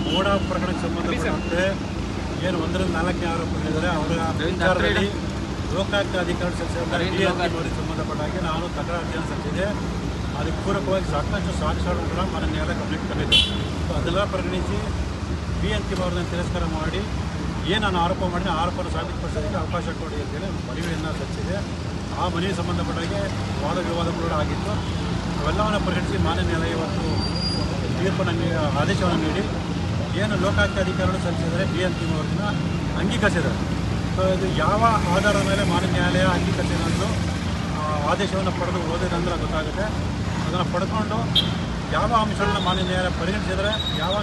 ಮೋಡ ಪ್ರಕರಣಕ್ಕೆ ಸಂಬಂಧಪಟ್ಟಂತೆ ಏನು 1ರಿಂದ 4ನೇ ಆರೋಪಗಳಿದ್ದಾರೆ ಅವರ ವಿಚಾರದಲ್ಲಿ ಲೋಕಾಯುಕ್ತ ಅಧಿಕಾರಿ ಸಲ್ಲಿಸಿದ ಸಂಬಂಧಪಟ್ಟ ಹಾಗೆ ನಾನು ತಕರಾರು ಅರ್ಜಿಯನ್ನು ಸಲ್ಲಿಸಿದೆ. ಅದಕ್ಕೆ ಪೂರಕವಾಗಿ ಸಾಕಷ್ಟು ಸಾಕ್ಷ್ಯಾಧಾರಗಳ ಮಾನ್ಯ ನ್ಯಾಯಾಲಯ ಗಮನಕ್ಕೆ ತಂದಿದೆ. ಅದೆಲ್ಲ ಪರಿಗಣಿಸಿ BN ಅವರನ್ನು ತಿರಸ್ಕಾರ ಮಾಡಿ ಏನು ನಾನು ಆರೋಪ ಮಾಡಿದ ಆರೋಪವನ್ನು ಸಾಬೀತುಪಡಿಸೋದಕ್ಕೆ ಅವಕಾಶ ಕೊಡಿ ಅಂತೇಳಿ ಮನವಿಯನ್ನು ಸಲ್ಲಿಸಿದೆ. ಆ ಮನವಿ ಸಂಬಂಧಪಟ್ಟಾಗೆ ವಾದ ವಿವಾದಗಳು ಆಗಿತ್ತು. ಅವೆಲ್ಲವನ್ನು ಪರಿಗಣಿಸಿ ಮಾನ್ಯ ನ್ಯಾಯಾಲಯ ಇವತ್ತು ತೀರ್ಪನ್ನು ಆದೇಶವನ್ನು ನೀಡಿ ಏನು ಲೋಕಾಯುಕ್ತ ಅಧಿಕಾರಿಗಳು ಸಲ್ಲಿಸಿದರೆ BN ಅವರನ್ನ ಅಂಗೀಕರಿಸಿದ್ದಾರೆ. ಸೊ ಇದು ಯಾವ ಆಧಾರದ ಮೇಲೆ ಮಾನ್ಯ ನ್ಯಾಯಾಲಯ ಅಂಗೀಕರಿಸಿರೋದು ಆದೇಶವನ್ನು ಪಡೆದು ಓದಿದಂದ್ರೆ ಗೊತ್ತಾಗುತ್ತೆ. ಅದನ್ನು ಪಡ್ಕೊಂಡು ಯಾವ ಅಂಶಗಳನ್ನ ಮಾನ್ಯ ನ್ಯಾಯಾಲಯ ಪರಿಗಣಿಸಿದರೆ ಯಾವ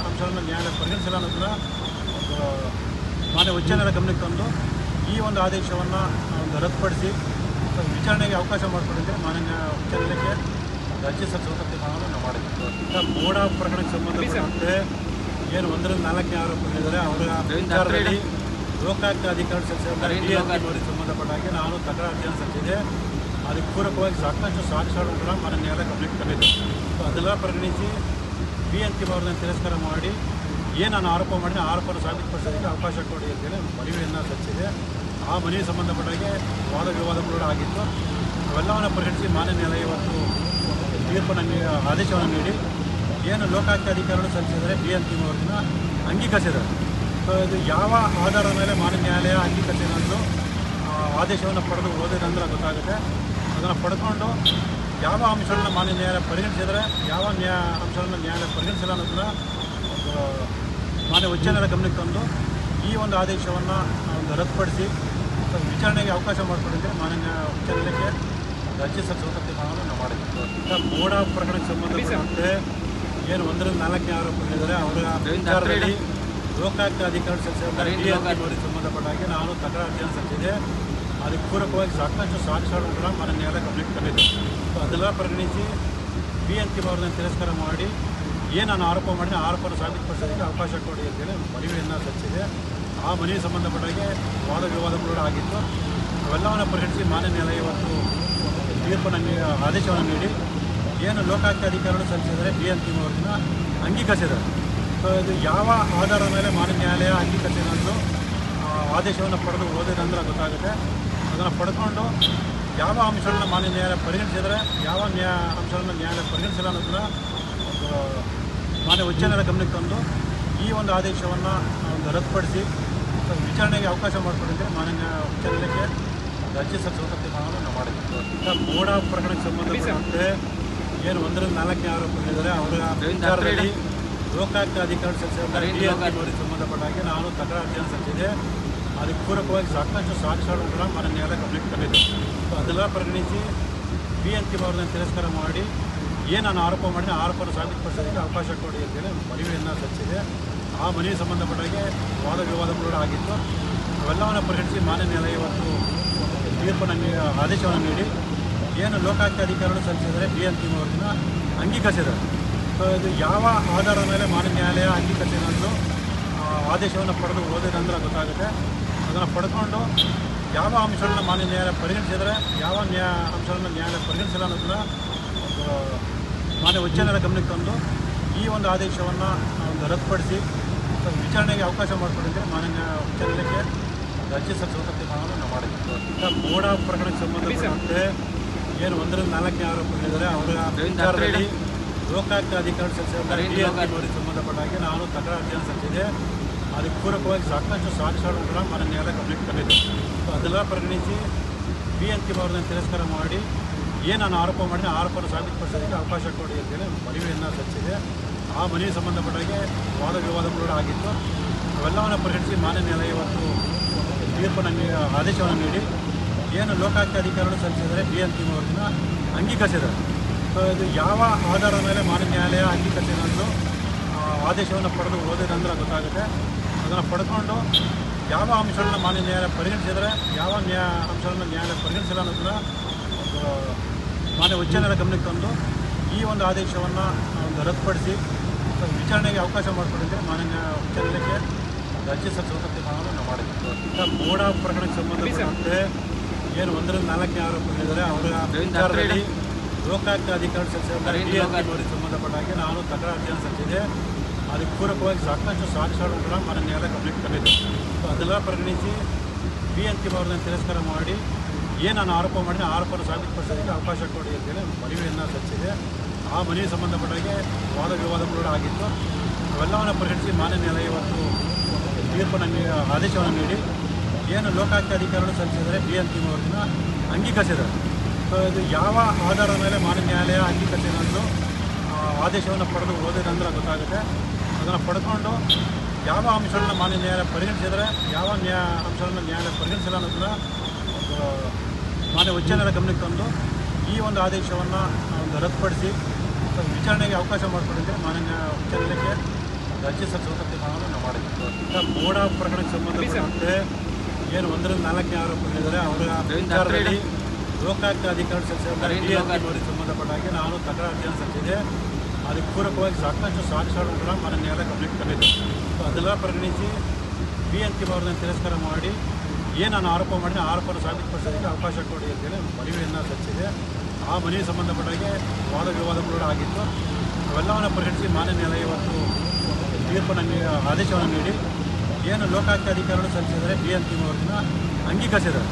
ಅಂಶಗಳನ್ನು ನ್ಯಾಯಾಲಯ ಪರಿಗಣಿಸಿಲ್ಲ ಅನ್ನೋದನ್ನ ಮಾನ್ಯ ಉಚ್ಚ ನ್ಯಾಯಾಲಯ ಗಮನಕ್ಕೆ ತಂದು ಈ ಒಂದು ಆದೇಶವನ್ನು ರದ್ದುಪಡಿಸಿ ವಿಚಾರಣೆಗೆ ಅವಕಾಶ ಮಾಡಿಕೊಟ್ಟಿದ್ದರೆ ಮಾನ್ಯ ಉಚ್ಚ ನ್ಯಾಯಾಲಯಕ್ಕೆ ಅರ್ಜಿ ಸಲ್ಲಿಸುವಂಥ ತೀರ್ಮಾನವನ್ನು ನಾವು ಮಾಡಿದ್ದೀವಿ. ಮೋಡ ಪ್ರಕರಣಕ್ಕೆ ಸಂಬಂಧಪಟ್ಟಂತೆ ಏನು 1ರಿಂದ 4ನೇ ಆರೋಪಗಳಿದ್ದಾರೆ ಅವರ ವಿಚಾರದಲ್ಲಿ ಲೋಕಾಯುಕ್ತ ಅಧಿಕಾರಿ ಸಲ್ಲಿಸಿದ ಸಂಬಂಧಪಟ್ಟ ಹಾಗೆ ನಾನು ತಕರಾರು ಅರ್ಜಿಯನ್ನು ಸಲ್ಲಿಸಿದೆ. ಅದಕ್ಕೆ ಪೂರಕವಾಗಿ ಸಾಕಷ್ಟು ಸಾಕ್ಷ್ಯಾಧಾರಗಳ ಮಾನ್ಯ ನ್ಯಾಯಾಲಯ ಗಮನಕ್ಕೆ ತಂದಿದೆ. ಸೊ ಅದೆಲ್ಲ ಪರಿಗಣಿಸಿ BN ಅವರನ್ನು ತಿರಸ್ಕಾರ ಮಾಡಿ ಏನು ನಾನು ಆರೋಪ ಮಾಡಿದ ಆರೋಪವನ್ನು ಸಾಬೀತುಪಡಿಸೋದಕ್ಕೆ ಅವಕಾಶ ಕೊಡಿ ಅಂತೇಳಿ ಮನವಿಯನ್ನು ಸಲ್ಲಿಸಿದೆ. ಆ ಮನವಿ ಸಂಬಂಧಪಟ್ಟಾಗೆ ವಾದ ವಿವಾದಗಳು ಆಗಿತ್ತು. ಅವೆಲ್ಲವನ್ನು ಪರಿಗಣಿಸಿ ಮಾನ್ಯ ನ್ಯಾಯಾಲಯ ಇವತ್ತು ತೀರ್ಪನ್ನು ಆದೇಶವನ್ನು ನೀಡಿ ಏನು ಲೋಕಾಯುಕ್ತ ಅಧಿಕಾರಿಗಳು ಸಲ್ಲಿಸಿದರೆ BN ಅವರನ್ನ ಅಂಗೀಕರಿಸಿದ್ದಾರೆ. ಸೊ ಇದು ಯಾವ ಆಧಾರದ ಮೇಲೆ ಮಾನ್ಯ ನ್ಯಾಯಾಲಯ ಅಂಗೀಕರಿಸಿರೋದು ಆದೇಶವನ್ನು ಪಡೆದು ಓದಿದಂದ್ರೆ ಗೊತ್ತಾಗುತ್ತೆ. ಅದನ್ನು ಪಡ್ಕೊಂಡು ಯಾವ ಅಂಶಗಳನ್ನ ಮಾನ್ಯ ನ್ಯಾಯಾಲಯ ಪರಿಗಣಿಸಿದರೆ ಯಾವ ಅಂಶಗಳನ್ನ ನ್ಯಾಯಾಲಯ ಪರಿಗಣಿಸಿಲ್ಲ ಅನ್ನೋದನ್ನ ಮಾನ್ಯ ಉಚ್ಚ ನ್ಯಾಯಾಲಯ ಗಮನಕ್ಕೆ ತಂದು ಈ ಒಂದು ಆದೇಶವನ್ನು ರದ್ದುಪಡಿಸಿ ವಿಚಾರಣೆಗೆ ಅವಕಾಶ ಮಾಡಿಕೊಟ್ಟಿದ್ದರೆ ಮಾನ್ಯ ಉಚ್ಚ ನ್ಯಾಯಾಲಯಕ್ಕೆ ಅರ್ಜಿ ಸಲ್ಲಿಸುವಂಥ ತೀರ್ಮಾನವನ್ನು ನಾವು ಮಾಡಿದ್ದೀವಿ. ಮೋಡ ಪ್ರಕರಣಕ್ಕೆ ಸಂಬಂಧಪಟ್ಟಂತೆ ಏನು 1ರಿಂದ 4ನೇ ಆರೋಪಗಳಿದ್ದಾರೆ ಅವರ ವಿಚಾರದಲ್ಲಿ ಲೋಕಾಯುಕ್ತ ಅಧಿಕಾರಿ ಸಲ್ಲಿಸಿದ ಸಂಬಂಧಪಟ್ಟ ಹಾಗೆ ನಾನು ತಕರಾರು ಅರ್ಜಿಯನ್ನು ಸಲ್ಲಿಸಿದೆ. ಅದಕ್ಕೆ ಪೂರಕವಾಗಿ ಸಾಕಷ್ಟು ಸಾಕ್ಷ್ಯಾಧಾರಗಳ ಮಾನ್ಯ ನ್ಯಾಯಾಲಯ ಗಮನಕ್ಕೆ ತಂದಿದೆ. ಸೊ ಅದೆಲ್ಲ ಪರಿಗಣಿಸಿ BN ಅವರನ್ನು ತಿರಸ್ಕಾರ ಮಾಡಿ ಏನು ನಾನು ಆರೋಪ ಮಾಡಿದ ಆರೋಪವನ್ನು ಸಾಬೀತುಪಡಿಸೋದಕ್ಕೆ ಅವಕಾಶ ಕೊಡಿ ಅಂತೇಳಿ ಮನವಿಯನ್ನು ಸಲ್ಲಿಸಿದೆ. ಆ ಮನವಿ ಸಂಬಂಧಪಟ್ಟಾಗೆ ವಾದ ವಿವಾದಗಳು ಆಗಿತ್ತು. ಅವೆಲ್ಲವನ್ನು ಪರಿಗಣಿಸಿ ಮಾನ್ಯ ನ್ಯಾಯಾಲಯ ಇವತ್ತು ತೀರ್ಪನ್ನು ಆದೇಶವನ್ನು ನೀಡಿ ಏನು ಲೋಕಾಯುಕ್ತ ಅಧಿಕಾರಿಗಳು ಸಲ್ಲಿಸಿದರೆ BN ಅವರನ್ನ ಅಂಗೀಕರಿಸಿದ್ದಾರೆ. ಸೊ ಇದು ಯಾವ ಆಧಾರದ ಮೇಲೆ ಮಾನ್ಯ ನ್ಯಾಯಾಲಯ ಅಂಗೀಕರಿಸಿರೋದು ಆದೇಶವನ್ನು ಪಡೆದು ಓದಿದಂದ್ರೆ ಗೊತ್ತಾಗುತ್ತೆ. ಅದನ್ನು ಪಡ್ಕೊಂಡು ಯಾವ ಅಂಶಗಳನ್ನ ಮಾನ್ಯ ನ್ಯಾಯಾಲಯ ಪರಿಗಣಿಸಿದರೆ ಯಾವ ಅಂಶಗಳನ್ನು ನ್ಯಾಯಾಲಯ ಪರಿಗಣಿಸಿಲ್ಲ ಅನ್ನೋದನ್ನ ಮಾನ್ಯ ಉಚ್ಚ ನ್ಯಾಯಾಲಯ ಗಮನಕ್ಕೆ ತಂದು ಈ ಒಂದು ಆದೇಶವನ್ನು ರದ್ದುಪಡಿಸಿ ವಿಚಾರಣೆಗೆ ಅವಕಾಶ ಮಾಡಿಕೊಟ್ಟಿದ್ದರೆ ಮಾನ್ಯ ಉಚ್ಚ ನ್ಯಾಯಾಲಯಕ್ಕೆ ಅರ್ಜಿ ಸಲ್ಲಿಸುವಂಥ ತೀರ್ಮಾನವನ್ನು ನಾವು ಮಾಡಿದ್ದೀವಿ. ಮೋಡ ಪ್ರಕರಣಕ್ಕೆ ಸಂಬಂಧಪಟ್ಟಂತೆ ಏನು 1ರಿಂದ 4ನೇ ಆರೋಪಗಳಿದ್ದಾರೆ ಅವರ ವಿಚಾರದಲ್ಲಿ ಲೋಕಾಯುಕ್ತ ಅಧಿಕಾರಿ ಸಲ್ಲಿಸಿದ ಸಂಬಂಧಪಟ್ಟ ಹಾಗೆ ನಾನು ತಕರಾರು ಅರ್ಜಿಯನ್ನು ಸಲ್ಲಿಸಿದೆ. ಅದಕ್ಕೆ ಪೂರಕವಾಗಿ ಸಾಕಷ್ಟು ಸಾಕ್ಷ್ಯಾಧಾರಗಳ ಮಾನ್ಯ ನ್ಯಾಯಾಲಯ ಗಮನಕ್ಕೆ ತಂದಿದೆ. ಸೊ ಅದೆಲ್ಲ ಪರಿಗಣಿಸಿ BN ಅವರನ್ನು ತಿರಸ್ಕಾರ ಮಾಡಿ ಏನು ನಾನು ಆರೋಪ ಮಾಡಿದ ಆರೋಪವನ್ನು ಸಾಬೀತುಪಡಿಸೋದಕ್ಕೆ ಅವಕಾಶ ಕೊಡಿ ಅಂತೇಳಿ ಮನವಿಯನ್ನು ಸಲ್ಲಿಸಿದೆ. ಆ ಮನವಿ ಸಂಬಂಧಪಟ್ಟಾಗೆ ವಾದ ವಿವಾದಗಳು ಆಗಿತ್ತು. ಅವೆಲ್ಲವನ್ನು ಪರಿಗಣಿಸಿ ಮಾನ್ಯ ನ್ಯಾಯಾಲಯ ಇವತ್ತು ತೀರ್ಪನ್ನು ಆದೇಶವನ್ನು ನೀಡಿ ಏನು ಲೋಕಾಯುಕ್ತ ಅಧಿಕಾರಿಗಳು ಸಲ್ಲಿಸಿದರೆ BN ಅವರನ್ನ ಅಂಗೀಕರಿಸಿದ್ದಾರೆ. ಸೊ ಇದು ಯಾವ ಆಧಾರದ ಮೇಲೆ ಮಾನ್ಯ ನ್ಯಾಯಾಲಯ ಅಂಗೀಕರಿಸಿರೋದು ಆದೇಶವನ್ನು ಪಡೆದು ಓದಿದಂದ್ರೆ ಗೊತ್ತಾಗುತ್ತೆ. ಅದನ್ನು ಪಡ್ಕೊಂಡು ಯಾವ ಅಂಶಗಳನ್ನ ಮಾನ್ಯ ನ್ಯಾಯಾಲಯ ಪರಿಗಣಿಸಿದರೆ ಯಾವ ಅಂಶಗಳನ್ನ ನ್ಯಾಯಾಲಯ ಪರಿಗಣಿಸಿಲ್ಲ ಅನ್ನೋದನ್ನ ಮಾನ್ಯ ಉಚ್ಚ ನ್ಯಾಯಾಲಯ ಗಮನಕ್ಕೆ ತಂದು ಈ ಒಂದು ಆದೇಶವನ್ನು ರದ್ದುಪಡಿಸಿ ವಿಚಾರಣೆಗೆ ಅವಕಾಶ ಮಾಡಿಕೊಟ್ಟಿದ್ದರೆ ಮಾನ್ಯ ಉಚ್ಚ ನ್ಯಾಯಾಲಯಕ್ಕೆ ಅರ್ಜಿ ಸಲ್ಲಿಸುವಂಥ ತೀರ್ಮಾನವನ್ನು ನಾವು ಮಾಡಿದ್ದೀವಿ. ಮೋಡ ಪ್ರಕರಣಕ್ಕೆ ಸಂಬಂಧಪಟ್ಟಂತೆ ಏನು 1ರಿಂದ 4ನೇ ಆರೋಪಗಳಿದ್ದಾರೆ ಅವರ ವಿಚಾರದಲ್ಲಿ ಲೋಕಾಯುಕ್ತ ಅಧಿಕಾರಿ ಸಲ್ಲಿಸಿದ ಸಂಬಂಧಪಟ್ಟ ಹಾಗೆ ನಾನು ತಕರಾರು ಅರ್ಜಿಯನ್ನು ಸಲ್ಲಿಸಿದೆ. ಅದಕ್ಕೆ ಪೂರಕವಾಗಿ ಸಾಕಷ್ಟು ಸಾಕ್ಷ್ಯಾಧಾರಗಳ ಮಾನ್ಯ ನ್ಯಾಯಾಲಯ ಗಮನಕ್ಕೆ ತಂದಿದೆ. ಸೊ ಅದೆಲ್ಲ ಪರಿಗಣಿಸಿ BN ಅವರನ್ನು ತಿರಸ್ಕಾರ ಮಾಡಿ ಏನು ನಾನು ಆರೋಪ ಮಾಡಿದ ಆರೋಪವನ್ನು ಸಾಬೀತುಪಡಿಸೋದಕ್ಕೆ ಅವಕಾಶ ಕೊಡಿ ಅಂತೇಳಿ ಮನವಿಯನ್ನು ಸಲ್ಲಿಸಿದೆ. ಆ ಮನವಿ ಸಂಬಂಧಪಟ್ಟಾಗೆ ವಾದ ವಿವಾದಗಳು ಆಗಿತ್ತು. ಅವೆಲ್ಲವನ್ನು ಪರಿಗಣಿಸಿ ಮಾನ್ಯ ನ್ಯಾಯಾಲಯ ಇವತ್ತು ತೀರ್ಪನ್ನು ಆದೇಶವನ್ನು ನೀಡಿ ಏನು ಲೋಕಾಯುಕ್ತ ಅಧಿಕಾರಿಗಳು ಸಲ್ಲಿಸಿದರೆ BN ಅವರನ್ನ ಅಂಗೀಕರಿಸಿದ್ದಾರೆ. ಸೊ ಇದು ಯಾವ ಆಧಾರದ ಮೇಲೆ ಮಾನ್ಯ ನ್ಯಾಯಾಲಯ ಅಂಗೀಕರಿಸಿರೋದು ಆದೇಶವನ್ನು ಪಡೆದು ಓದಿದಂದ್ರೆ ಗೊತ್ತಾಗುತ್ತೆ. ಅದನ್ನು ಪಡ್ಕೊಂಡು ಯಾವ ಅಂಶಗಳನ್ನ ಮಾನ್ಯ ನ್ಯಾಯಾಲಯ ಪರಿಗಣಿಸಿದರೆ ಯಾವ ಅಂಶಗಳನ್ನು ನ್ಯಾಯಾಲಯ ಪರಿಗಣಿಸಿಲ್ಲ ಅನ್ನೋದನ್ನ ಮಾನ್ಯ ಉಚ್ಚ ನ್ಯಾಯಾಲಯ ಗಮನಕ್ಕೆ ತಂದು ಈ ಒಂದು ಆದೇಶವನ್ನು ರದ್ದುಪಡಿಸಿ ವಿಚಾರಣೆಗೆ ಅವಕಾಶ ಮಾಡಿಕೊಟ್ಟಿದ್ದರೆ ಮಾನ್ಯ ಉಚ್ಚ ನ್ಯಾಯಾಲಯಕ್ಕೆ ಅರ್ಜಿ ಸಲ್ಲಿಸುವಂಥ ತೀರ್ಮಾನವನ್ನು ನಾವು ಮಾಡಿದ್ದೀವಿ. ಮೋಡ ಪ್ರಕರಣಕ್ಕೆ ಸಂಬಂಧಪಟ್ಟಂತೆ ಏನು 1ರಿಂದ 4ನೇ ಆರೋಪಗಳಿದ್ದಾರೆ ಅವರ ವಿಚಾರದಲ್ಲಿ ಲೋಕಾಯುಕ್ತ ಅಧಿಕಾರಿ ಸಲ್ಲಿಸಿದ ಸಂಬಂಧಪಟ್ಟ ಹಾಗೆ ನಾನು ತಕರಾರು ಅರ್ಜಿಯನ್ನು ಸಲ್ಲಿಸಿದೆ. ಅದಕ್ಕೆ ಪೂರಕವಾಗಿ ಸಾಕಷ್ಟು ಸಾಕ್ಷ್ಯಾಧಾರಗಳ ಮಾನ್ಯ ನ್ಯಾಯಾಲಯ ಗಮನಕ್ಕೆ ತಂದಿದೆ. ಸೊ ಅದೆಲ್ಲ ಪರಿಗಣಿಸಿ ಬಿ ಅಂತಿಮ ಅವರನ್ನು ತಿರಸ್ಕಾರ ಮಾಡಿ ಏನು ನಾನು ಆರೋಪ ಮಾಡಿದ ಆರೋಪವನ್ನು ಸಾಬೀತುಪಡಿಸೋದಕ್ಕೆ ಅವಕಾಶ ಕೊಡಿ ಅಂತೇಳಿ ಮನವಿಯನ್ನು ಸಲ್ಲಿಸಿದೆ. ಆ ಮನವಿ ಸಂಬಂಧಪಟ್ಟಾಗೆ ವಾದ ವಿವಾದಗಳು ಆಗಿತ್ತು. ಅವೆಲ್ಲವನ್ನು ಪರಿಗಣಿಸಿ ಮಾನ್ಯ ನ್ಯಾಯಾಲಯ ಇವತ್ತು ತೀರ್ಪನ್ನು ಆದೇಶವನ್ನು ನೀಡಿ ಏನು ಲೋಕಾಯುಕ್ತ ಅಧಿಕಾರಿಗಳು ಸಲ್ಲಿಸಿದರೆ ಬಿ ಅಂತಿಮ ಅವರನ್ನು ಅಂಗೀಕರಿಸಿದ್ದಾರೆ. ಸೊ ಇದು ಯಾವ ಆಧಾರದ ಮೇಲೆ ಮಾನ್ಯ ನ್ಯಾಯಾಲಯ ಅಂಗೀಕರಿಸಿದ್ರು ಆದೇಶವನ್ನು ಪಡೆದು ಓದಿದಂದ್ರೆ ಗೊತ್ತಾಗುತ್ತೆ. ಅದನ್ನು ಪಡ್ಕೊಂಡು ಯಾವ ಅಂಶಗಳನ್ನ ಮಾನ್ಯ ನ್ಯಾಯಾಲಯ ಪರಿಗಣಿಸಿದರೆ ಯಾವ ಅಂಶಗಳನ್ನ ನ್ಯಾಯಾಲಯ ಪರಿಗಣಿಸಿಲ್ಲ ಅನ್ನೋದನ್ನ ಮಾನ್ಯ ಉಚ್ಚ ನ್ಯಾಯಾಲಯ ಗಮನಕ್ಕೆ ತಂದು ಈ ಒಂದು ಆದೇಶವನ್ನು ರದ್ದುಪಡಿಸಿ ವಿಚಾರಣೆಗೆ ಅವಕಾಶ ಮಾಡಿಕೊಟ್ಟಿದ್ದರೆ ಮಾನ್ಯ ಉಚ್ಚ ನ್ಯಾಯಾಲಯಕ್ಕೆ ಅರ್ಜಿ ಸಲ್ಲಿಸುವಂಥ ತೀರ್ಮಾನವನ್ನು ನಾವು ಮಾಡಿದ್ವಿ. ಮೋಡ ಪ್ರಕರಣಕ್ಕೆ ಸಂಬಂಧಪಟ್ಟಂತೆ ಏನು 1ರಿಂದ 4ನೇ ಆರೋಪಗಳಿದ್ದಾರೆ ಅವರ ವಿಚಾರದಲ್ಲಿ ಲೋಕಾಯುಕ್ತ ಅಧಿಕಾರಿ ಸಲ್ಲಿಸಿದ ಸಂಬಂಧಪಟ್ಟಾಗೆ ನಾನು ತಕರಾರು ಅರ್ಜಿಯನ್ನು ಸಲ್ಲಿಸಿದೆ. ಅದಕ್ಕೆ ಪೂರಕವಾಗಿ ಸಾಕಷ್ಟು ಸಾಕ್ಷ್ಯಾಧಾರಗಳ ಮಾನ್ಯ ನ್ಯಾಯಾಲಯ ಗಮನಕ್ಕೆ ತಂದಿದೆ. ಸೊ ಅದೆಲ್ಲ ಪರಿಗಣಿಸಿ ಬಿ ಅಂತಿಮ ಅವರನ್ನು ತಿರಸ್ಕಾರ ಮಾಡಿ ಏನು ನಾನು ಆರೋಪ ಮಾಡಿದ ಆರೋಪವನ್ನು ಸಾಬೀತುಪಡಿಸೋದಕ್ಕೆ ಅವಕಾಶ ಕೊಡಿ ಅಂತೇಳಿ ಮನವಿಯನ್ನು ಸಲ್ಲಿಸಿದೆ. ಆ ಮನವಿ ಸಂಬಂಧಪಟ್ಟಾಗೆ ವಾದ ವಿವಾದಗಳು ಆಗಿತ್ತು. ಅವೆಲ್ಲವನ್ನು ಪರಿಗಣಿಸಿ ಮಾನ್ಯ ನ್ಯಾಯಾಲಯ ಇವತ್ತು ತೀರ್ಪನ್ನು ಆದೇಶವನ್ನು ನೀಡಿ ಏನು ಲೋಕಾಯುಕ್ತ ಅಧಿಕಾರಿಗಳು ಸಲ್ಲಿಸಿದರೆ ಬಿ ಅಂತಿಮ ಅವರನ್ನು ಅಂಗೀಕರಿಸಿದ್ದಾರೆ.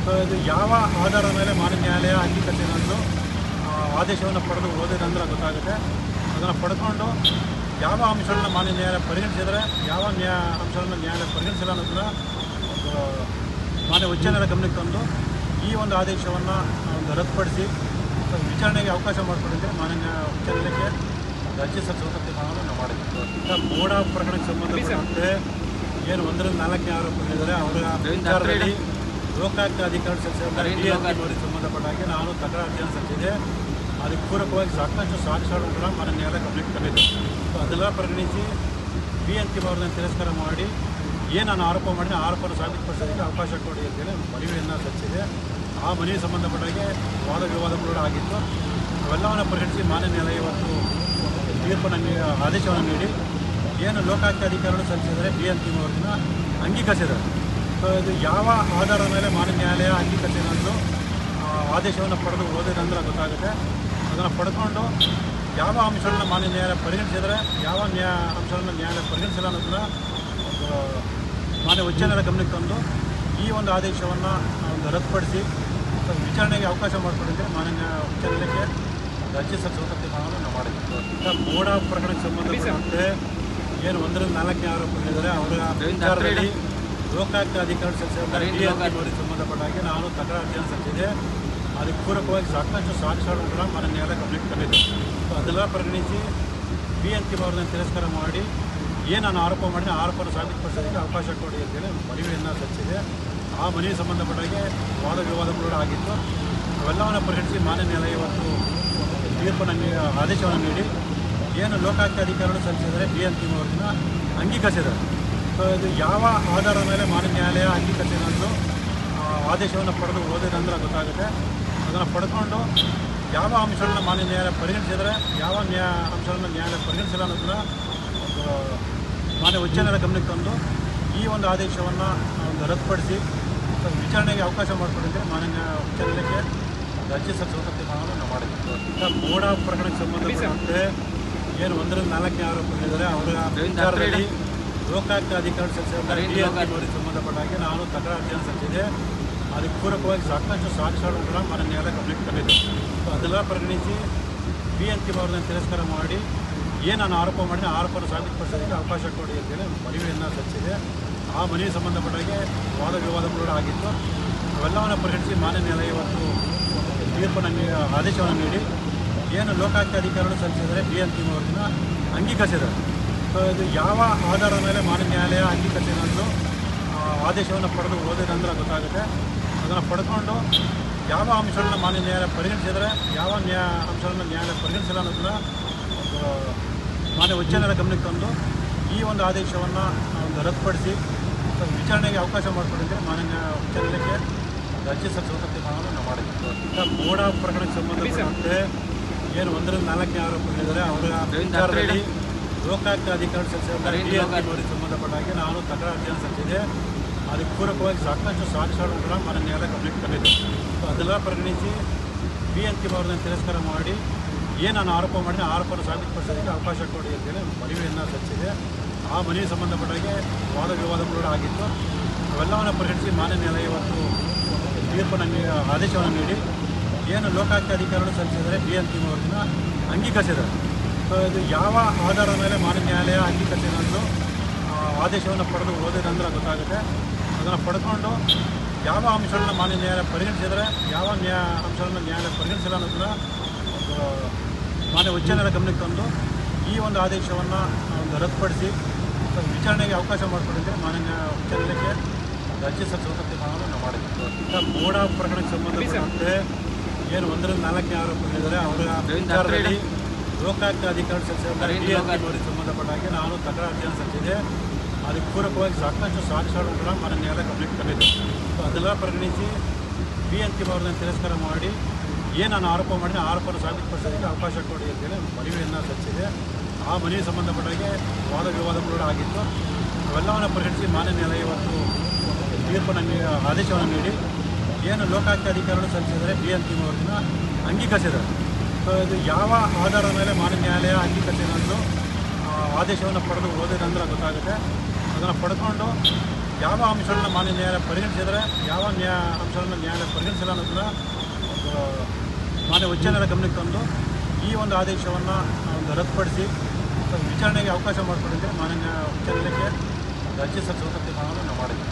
ಸೊ ಇದು ಯಾವ ಆಧಾರದ ಮೇಲೆ ಮಾನ್ಯ ನ್ಯಾಯಾಲಯ ಅಂಗೀಕರಿಸಿದ್ರು ಆದೇಶವನ್ನು ಪಡೆದು ಓದಿದಂದ್ರೆ ಗೊತ್ತಾಗುತ್ತೆ. ಅದನ್ನು ಪಡ್ಕೊಂಡು ಯಾವ ಅಂಶಗಳನ್ನ ಮಾನ್ಯ ನ್ಯಾಯಾಲಯ ಪರಿಗಣಿಸಿದರೆ ಯಾವ ಅಂಶಗಳನ್ನ ನ್ಯಾಯಾಲಯ ಪರಿಗಣಿಸಿಲ್ಲ ಅನ್ನೋದನ್ನ ಮಾನ್ಯ ಉಚ್ಚ ನ್ಯಾಯಾಲಯ ಗಮನಕ್ಕೆ ತಂದು ಈ ಒಂದು ಆದೇಶವನ್ನು ರದ್ದುಪಡಿಸಿ ವಿಚಾರಣೆಗೆ ಅವಕಾಶ ಮಾಡಿಕೊಟ್ಟಿದ್ದರೆ ಮಾನ್ಯ ಉಚ್ಚ ನ್ಯಾಯಾಲಯಕ್ಕೆ ಅರ್ಜಿ ಸಲ್ಲಿಸುವಂಥ ತೀರ್ಮಾನವನ್ನು ನಾವು ಮಾಡಿದ್ವಿ. ಮೋಡ ಪ್ರಕರಣಕ್ಕೆ ಸಂಬಂಧಪಟ್ಟಂತೆ ಏನು 1ರಿಂದ 4ನೇ ಆರೋಪಗಳಿದ್ದಾರೆ ಅವರ ವಿಚಾರದಲ್ಲಿ ಲೋಕಾಯುಕ್ತ ಅಧಿಕಾರಿ ಸಲ್ಲಿಸಿದ ಸಂಬಂಧಪಟ್ಟಾಗೆ ನಾನು ತಕರಾರು ಅರ್ಜಿಯನ್ನು ಸಲ್ಲಿಸಿದೆ. ಅದಕ್ಕೆ ಪೂರಕವಾಗಿ ಸಾಕಷ್ಟು ಸಾಕ್ಷ್ಯಾಧಾರಗಳ ಮಾನ್ಯ ನ್ಯಾಯಾಲಯ ಗಮನಕ್ಕೆ ತಂದಿದೆ. ಸೊ ಅದೆಲ್ಲ ಪರಿಗಣಿಸಿ ಬಿ ಅಂತಿಮ ಅವರನ್ನು ತಿರಸ್ಕಾರ ಮಾಡಿ ಏನು ನಾನು ಆರೋಪ ಮಾಡಿದ ಆರೋಪವನ್ನು ಸಾಬೀತುಪಡಿಸೋದಕ್ಕೆ ಅವಕಾಶ ಕೊಡಿ ಅಂತೇಳಿ ಮನವಿಯನ್ನು ಸಲ್ಲಿಸಿದೆ. ಆ ಮನವಿ ಸಂಬಂಧಪಟ್ಟಾಗೆ ವಾದ ವಿವಾದಗಳು ಆಗಿತ್ತು. ಅವೆಲ್ಲವನ್ನು ಪರಿಗಣಿಸಿ ಮಾನ್ಯ ನ್ಯಾಯಾಲಯ ಇವತ್ತು ತೀರ್ಪನ್ನು ಆದೇಶವನ್ನು ನೀಡಿ ಏನು ಲೋಕಾಯುಕ್ತ ಅಧಿಕಾರಿಗಳು ಸಲ್ಲಿಸಿದರೆ ಬಿ ಅಂತಿಮ ಅವರನ್ನು ಅಂಗೀಕರಿಸಿದ್ದಾರೆ. ಸೊ ಇದು ಯಾವ ಆಧಾರದ ಮೇಲೆ ಮಾನ್ಯ ನ್ಯಾಯಾಲಯ ಅಂಗೀಕರಿಸಿದ್ರು ಆದೇಶವನ್ನು ಪಡೆದು ಓದಿದಂದ್ರೆ ಗೊತ್ತಾಗುತ್ತೆ. ಅದನ್ನು ಪಡ್ಕೊಂಡು ಯಾವ ಅಂಶಗಳನ್ನ ಮಾನ್ಯ ನ್ಯಾಯಾಲಯ ಪರಿಗಣಿಸಿದರೆ ಯಾವ ಅಂಶಗಳನ್ನ ನ್ಯಾಯಾಲಯ ಪರಿಗಣಿಸಿಲ್ಲ ಅನ್ನೋದನ್ನ ಮಾನ್ಯ ಉಚ್ಚ ನ್ಯಾಯಾಲಯ ಗಮನಕ್ಕೆ ತಂದು ಈ ಒಂದು ಆದೇಶವನ್ನು ರದ್ದುಪಡಿಸಿ ವಿಚಾರಣೆಗೆ ಅವಕಾಶ ಮಾಡಿಕೊಟ್ಟಿದ್ದರೆ ಮಾನ್ಯ ಉಚ್ಚ ನ್ಯಾಯಾಲಯಕ್ಕೆ ಅರ್ಜಿ ಸಲ್ಲಿಸುವಂಥ ತೀರ್ಮಾನವನ್ನು ನಾವು ಮಾಡಿದ್ವಿ. ಮೋಡ ಪ್ರಕರಣಕ್ಕೆ ಸಂಬಂಧಪಟ್ಟಂತೆ ಏನು 1ರಿಂದ 4ನೇ ಆರೋಪಗಳಿದ್ದಾರೆ ಅವರ ವಿಚಾರದಲ್ಲಿ ಲೋಕಾಯುಕ್ತ ಅಧಿಕಾರಿ ಸಲ್ಲಿಸಿದ ಸಂಬಂಧಪಟ್ಟಾಗೆ ನಾನು ತಕರಾರು ಅರ್ಜಿಯನ್ನು ಸಲ್ಲಿಸಿದೆ. ಅದಕ್ಕೆ ಪೂರಕವಾಗಿ ಸಾಕಷ್ಟು ಸಾಕ್ಷ್ಯಾಧಾರಗಳ ಮಾನ್ಯ ನ್ಯಾಯಾಲಯ ಗಮನಕ್ಕೆ ತಂದಿದೆ. ಸೊ ಅದೆಲ್ಲ ಪರಿಗಣಿಸಿ ಬಿ ಅಂತಿಮ ಅವರನ್ನು ತಿರಸ್ಕಾರ ಮಾಡಿ ಏನು ನಾನು ಆರೋಪ ಮಾಡಿದ ಆರೋಪವನ್ನು ಸಾಬೀತುಪಡಿಸೋದಕ್ಕೆ ಅವಕಾಶ ಕೊಡಿ ಅಂತೇಳಿ ಮನವಿಯನ್ನು ಸಲ್ಲಿಸಿದೆ. ಆ ಮನವಿ ಸಂಬಂಧಪಟ್ಟಾಗೆ ವಾದ ವಿವಾದಗಳು ಆಗಿತ್ತು. ಅವೆಲ್ಲವನ್ನು ಪರಿಗಣಿಸಿ ಮಾನ್ಯ ನ್ಯಾಯಾಲಯ ಇವತ್ತು ತೀರ್ಪನ್ನು ಆದೇಶವನ್ನು ನೀಡಿ ಏನು ಲೋಕಾಯುಕ್ತ ಅಧಿಕಾರಿಗಳು ಸಲ್ಲಿಸಿದರೆ ಬಿ ಅಂತಿಮ ಅವರನ್ನು ಅಂಗೀಕರಿಸಿದ್ದಾರೆ. ಸೊ ಇದು ಯಾವ ಆಧಾರದ ಮೇಲೆ ಮಾನ್ಯ ನ್ಯಾಯಾಲಯ ಅಂಗೀಕರಿಸಿದ್ರು ಆದೇಶವನ್ನು ಪಡೆದು ಓದಿದಂದ್ರೆ ಗೊತ್ತಾಗುತ್ತೆ. ಅದನ್ನು ಪಡ್ಕೊಂಡು ಯಾವ ಅಂಶಗಳನ್ನ ಮಾನ್ಯ ನ್ಯಾಯಾಲಯ ಪರಿಗಣಿಸಿದರೆ ಯಾವ ಅಂಶಗಳನ್ನ ನ್ಯಾಯಾಲಯ ಪರಿಗಣಿಸಿಲ್ಲ ಅನ್ನೋದನ್ನ ಮಾನ್ಯ ಉಚ್ಚ ನ್ಯಾಯಾಲಯ ಗಮನಕ್ಕೆ ತಂದು ಈ ಒಂದು ಆದೇಶವನ್ನು ರದ್ದುಪಡಿಸಿ ವಿಚಾರಣೆಗೆ ಅವಕಾಶ ಮಾಡಿಕೊಟ್ಟಿದ್ದರೆ ಮಾನ್ಯ ಉಚ್ಚ ನ್ಯಾಯಾಲಯಕ್ಕೆ ಅರ್ಜಿ ಸಲ್ಲಿಸುವಂಥ ತೀರ್ಮಾನವನ್ನು ನಾವು ಮಾಡಿದ್ವಿ. ಮೋಡ ಪ್ರಕರಣಕ್ಕೆ ಸಂಬಂಧಪಟ್ಟಂತೆ ಏನು 1ರಿಂದ 4ನೇ ಆರೋಪಗಳಿದ್ದಾರೆ ಅವರ ವಿಚಾರದಲ್ಲಿ ಲೋಕಾಯುಕ್ತ ಅಧಿಕಾರಿ ಸಲ್ಲಿಸಿದ ಸಂಬಂಧಪಟ್ಟಾಗೆ ನಾನು ತಕರಾರು ಅರ್ಜಿಯನ್ನು ಸಲ್ಲಿಸಿದೆ. ಅದಕ್ಕೆ ಪೂರಕವಾಗಿ ಸಾಕಷ್ಟು ಸಾಕ್ಷ್ಯಾಧಾರಗಳ ಮಾನ್ಯ ನ್ಯಾಯಾಲಯ ಗಮನಕ್ಕೆ ತಂದಿದೆ. ಸೊ ಅದೆಲ್ಲ ಪರಿಗಣಿಸಿ ಬಿ ಅಂತಿಮ ಅವರನ್ನು ತಿರಸ್ಕಾರ ಮಾಡಿ ಏನು ನಾನು ಆರೋಪ ಮಾಡಿದ ಆರೋಪವನ್ನು ಸಾಬೀತುಪಡಿಸೋದಕ್ಕೆ ಅವಕಾಶ ಕೊಡಿ ಅಂತೇಳಿ ಮನವಿಯನ್ನು ಸಲ್ಲಿಸಿದೆ. ಆ ಮನವಿ ಸಂಬಂಧಪಟ್ಟಾಗೆ ವಾದ ವಿವಾದಗಳು ಆಗಿತ್ತು. ಅವೆಲ್ಲವನ್ನು ಪರಿಗಣಿಸಿ ಮಾನ್ಯ ನ್ಯಾಯಾಲಯ ಇವತ್ತು ತೀರ್ಪನ್ನು ಆದೇಶವನ್ನು ನೀಡಿ ಏನು ಲೋಕಾಯುಕ್ತ ಅಧಿಕಾರಿಗಳು ಸಲ್ಲಿಸಿದರೆ ಬಿ ಅಂತಿಮ ಅವರನ್ನು ಅಂಗೀಕರಿಸಿದ್ದಾರೆ. ಸೊ ಇದು ಯಾವ ಆಧಾರದ ಮೇಲೆ ಮಾನ್ಯ ನ್ಯಾಯಾಲಯ ಅಂಗೀಕರಿಸಿದ್ರು ಆದೇಶವನ್ನು ಪಡೆದು ಓದಿದಂದ್ರೆ ಗೊತ್ತಾಗುತ್ತೆ. ಅದನ್ನು ಪಡ್ಕೊಂಡು ಯಾವ ಅಂಶಗಳನ್ನ ಮಾನ್ಯ ನ್ಯಾಯಾಲಯ ಪರಿಗಣಿಸಿದರೆ ಯಾವ ಅಂಶಗಳನ್ನ ನ್ಯಾಯಾಲಯ ಪರಿಗಣಿಸಿಲ್ಲ ಅನ್ನೋದನ್ನ ಮಾನ್ಯ ಉಚ್ಚ ನ್ಯಾಯಾಲಯ ಗಮನಕ್ಕೆ ತಂದು ಈ ಒಂದು ಆದೇಶವನ್ನು ರದ್ದುಪಡಿಸಿ ವಿಚಾರಣೆಗೆ ಅವಕಾಶ ಮಾಡಿಕೊಟ್ಟಿದ್ದರೆ ಮಾನ್ಯ ಉಚ್ಚ ನ್ಯಾಯಾಲಯಕ್ಕೆ ಅರ್ಜಿ ಸಲ್ಲಿಸುವಂಥ ತೀರ್ಮಾನವನ್ನು ನಾವು ಮಾಡಿದ್ವಿ. ಮೋಡ ಪ್ರಕರಣಕ್ಕೆ ಸಂಬಂಧಪಟ್ಟಂತೆ ಏನು 1ರಿಂದ 4ನೇ ಆರೋಪಗಳಿದ್ದಾರೆ ಅವರ ವಿಚಾರದಲ್ಲಿ ಲೋಕಾಯುಕ್ತ ಅಧಿಕಾರಿ ಸಲ್ಲಿಸಿದ ಸಂಬಂಧಪಟ್ಟಾಗೆ ನಾನು ತಕರಾರು ಅರ್ಜಿಯನ್ನು ಸಲ್ಲಿಸಿದೆ. ಅದಕ್ಕೆ ಪೂರಕವಾಗಿ ಸಾಕಷ್ಟು ಸಾಕ್ಷ್ಯಾಧಾರಗಳ ಮಾನ್ಯ ನ್ಯಾಯಾಲಯ ಗಮನಕ್ಕೆ ತಂದಿದೆ. ಸೊ ಅದೆಲ್ಲ ಪರಿಗಣಿಸಿ ಬಿ ಅಂತಿಮ ಅವರನ್ನು ತಿರಸ್ಕಾರ ಮಾಡಿ ಏನು ನಾನು ಆರೋಪ ಮಾಡಿದ ಆರೋಪವನ್ನು ಸಾಬೀತುಪಡಿಸೋದಕ್ಕೆ ಅವಕಾಶ ಕೊಡಿ ಅಂತೇಳಿ ಮನವಿಯನ್ನು ಸಲ್ಲಿಸಿದೆ. ಆ ಮನವಿ ಸಂಬಂಧಪಟ್ಟಾಗೆ ವಾದ ವಿವಾದಗಳು ಕೂಡ ಆಗಿತ್ತು. ಅವೆಲ್ಲವನ್ನು ಪರಿಗಣಿಸಿ ಮಾನ್ಯ ನ್ಯಾಯಾಲಯ ಇವತ್ತು ತೀರ್ಪನ್ನು ಆದೇಶವನ್ನು ನೀಡಿ ಏನು ಲೋಕಾಯುಕ್ತ ಅಧಿಕಾರಿಗಳು ಸಲ್ಲಿಸಿದರೆ BNTM ಅವರನ್ನ ಅಂಗೀಕರಿಸಿದ್ದಾರೆ. ಸೊ ಇದು ಯಾವ ಆಧಾರದ ಮೇಲೆ ಮಾನ್ಯ ನ್ಯಾಯಾಲಯ ಅಂಗೀಕರಿಸಿರೋದು ಆದೇಶವನ್ನು ಪಡೆದು ಓದಿದಂದ್ರೆ ಗೊತ್ತಾಗುತ್ತೆ. ಅದನ್ನು ಪಡ್ಕೊಂಡು ಯಾವ ಅಂಶಗಳನ್ನ ಮಾನ್ಯ ನ್ಯಾಯಾಲಯ ಪರಿಗಣಿಸಿದರೆ ಯಾವ ಅಂಶಗಳನ್ನು ನ್ಯಾಯಾಲಯ ಪರಿಗಣಿಸಿಲ್ಲ ಅನ್ನೋದನ್ನ ಮಾನ್ಯ ಉಚ್ಚ ನ್ಯಾಯಾಲಯ ಗಮನಕ್ಕೆ ತಂದು ಈ ಒಂದು ಆದೇಶವನ್ನು ರದ್ದುಪಡಿಸಿ ವಿಚಾರಣೆಗೆ ಅವಕಾಶ ಮಾಡಿಕೊಟ್ಟಿದ್ದರೆ ಮಾನ್ಯ ಉಚ್ಚ ನ್ಯಾಯಾಲಯಕ್ಕೆ ಅರ್ಜಿ ಸಲ್ಲಿಸುವಂಥ ತೀರ್ಮಾನವನ್ನು ನಾವು ಮಾಡಿದ್ವಿ. ಈಗ ಮೋಡ ಪ್ರಕರಣಕ್ಕೆ ಸಂಬಂಧಪಟ್ಟಂತೆ ಏನು 1ರಿಂದ 4ನೇ ಆರೋಪಗಳಿದ್ದಾರೆ ಅವರ ವಿಚಾರದಲ್ಲಿ ಲೋಕಾಯುಕ್ತ ಅಧಿಕಾರಿ ಸಲ್ಲಿಸಿದ BNTM ಅವರಿಗೆ ಸಂಬಂಧಪಟ್ಟಾಗೆ ನಾನು ತಕರಾರು ಅರ್ಜಿಯನ್ನು ಸಲ್ಲಿಸಿದೆ. ಅದಕ್ಕೆ ಪೂರಕವಾಗಿ ಸಾಕಷ್ಟು ಸಾಕ್ಷ್ಯಗಳು ಕೂಡ ಮಾನ್ಯ ನ್ಯಾಯಾಲಯ ಗಮನಕ್ಕೆ ತಂದಿದೆ. ಸೊ ಅದೆಲ್ಲ ಪರಿಗಣಿಸಿ BNTM ಅವ್ರನ್ನ ತಿರಸ್ಕಾರ ಮಾಡಿ ಏನು ನಾನು ಆರೋಪ ಮಾಡಿದ ಆರೋಪವನ್ನು ಸಾಬೀತುಪಡಿಸೋದಕ್ಕೆ ಅವಕಾಶ ಕೊಡಿ ಅಂತೇಳಿ ಮನವಿಯನ್ನು ಸಲ್ಲಿಸಿದೆ. ಆ ಮನವಿ ಸಂಬಂಧಪಟ್ಟಾಗೆ ವಾದ ವಿವಾದಗಳು ಕೂಡ ಆಗಿತ್ತು. ಅವೆಲ್ಲವನ್ನು ಪರಿಗಣಿಸಿ ಮಾನ್ಯ ನ್ಯಾಯಾಲಯ ಇವತ್ತು ತೀರ್ಪನ್ನು ಆದೇಶವನ್ನು ನೀಡಿ ಏನು ಲೋಕಾಯುಕ್ತ ಅಧಿಕಾರಿಗಳು ಸಲ್ಲಿಸಿದರೆ BNTM ಅವರನ್ನ ಅಂಗೀಕರಿಸಿದ್ದಾರೆ. ಸೊ ಇದು ಯಾವ ಆಧಾರದ ಮೇಲೆ ಮಾನ್ಯ ನ್ಯಾಯಾಲಯ ಅಂಗೀಕರಿಸಿರೋದು ಆದೇಶವನ್ನು ಪಡೆದು ಓದಿದಂದ್ರೆ ಗೊತ್ತಾಗುತ್ತೆ. ಅದನ್ನು ಪಡ್ಕೊಂಡು ಯಾವ ಅಂಶಗಳನ್ನ ಮಾನ್ಯ ನ್ಯಾಯಾಲಯ ಪರಿಗಣಿಸಿದರೆ ಯಾವ ಅಂಶಗಳನ್ನ ನ್ಯಾಯಾಲಯ ಪರಿಗಣಿಸಿಲ್ಲ ಅನ್ನೋದನ್ನ ಮಾನ್ಯ ಉಚ್ಚ ನ್ಯಾಯಾಲಯ ಗಮನಕ್ಕೆ ತಂದು ಈ ಒಂದು ಆದೇಶವನ್ನು ರದ್ದುಪಡಿಸಿ ವಿಚಾರಣೆಗೆ ಅವಕಾಶ ಮಾಡಿಕೊಟ್ಟಿದ್ದರೆ ಮಾನ್ಯ ಉಚ್ಚ ನ್ಯಾಯಾಲಯಕ್ಕೆ ಅರ್ಜಿ ಸಲ್ಲಿಸುವಂಥ ತೀರ್ಮಾನವನ್ನು ನಾವು ಮಾಡಿದ್ವಿ.